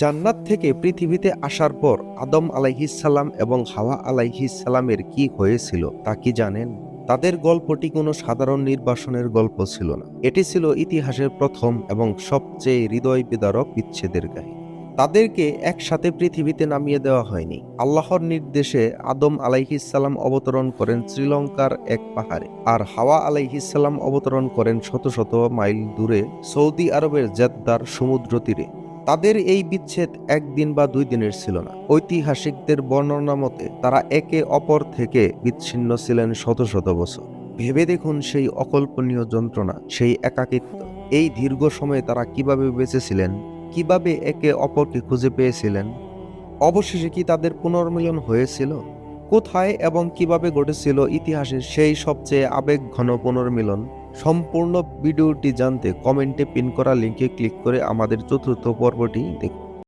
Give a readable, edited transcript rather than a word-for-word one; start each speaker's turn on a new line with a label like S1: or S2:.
S1: জান্নাত থেকে পৃথিবীতে আসার পর আদম আলাইহিসসালাম এবং হাওয়া আলাইহিসসালামের কি হয়েছিল তা কি জানেন? তাদের গল্পটি কোনো সাধারণ নির্বাসনের গল্প ছিল না। এটি ছিল ইতিহাসের প্রথম এবং সবচেয়ে হৃদয় বিদারক বিচ্ছেদের কাহিনী। তাদেরকে একসাথে পৃথিবীতে নামিয়ে দেওয়া হয়নি। আল্লাহর নির্দেশে আদম আলাইহিসসালাম অবতরণ করেন শ্রীলঙ্কার এক পাহাড়ে, আর হাওয়া আলাইহিসসালাম অবতরণ করেন শত শত মাইল দূরে সৌদি আরবের জেদ্দার সমুদ্র তীরে। তাদের এই বিচ্ছেদ একদিন বা 2 দিনের ছিল না। ঐতিহাসিকদের বর্ণনা মতে তারা একে অপর থেকে বিচ্ছিন্ন ছিলেন শত শত বছর। ভেবে দেখুন সেই অকল্পনীয় যন্ত্রণা, সেই একাকিত্ব। এই দীর্ঘ সময়ে তারা কিভাবে বেঁচেছিলেন, কিভাবে একে অপরকে খুঁজে পেয়েছিলেন? অবশেষে কি তাদের পুনর্মিলন হয়েছিল? কোথায় এবং কিভাবে ঘটেছিল ইতিহাসের সেই সবচেয়ে আবেগঘন পুনর্মিলন? সম্পূর্ণ ভিডিওটি জানতে কমেন্টে পিন করা লিঙ্কে ক্লিক করে আমাদের চতুর্থ পর্বটি দেখুন।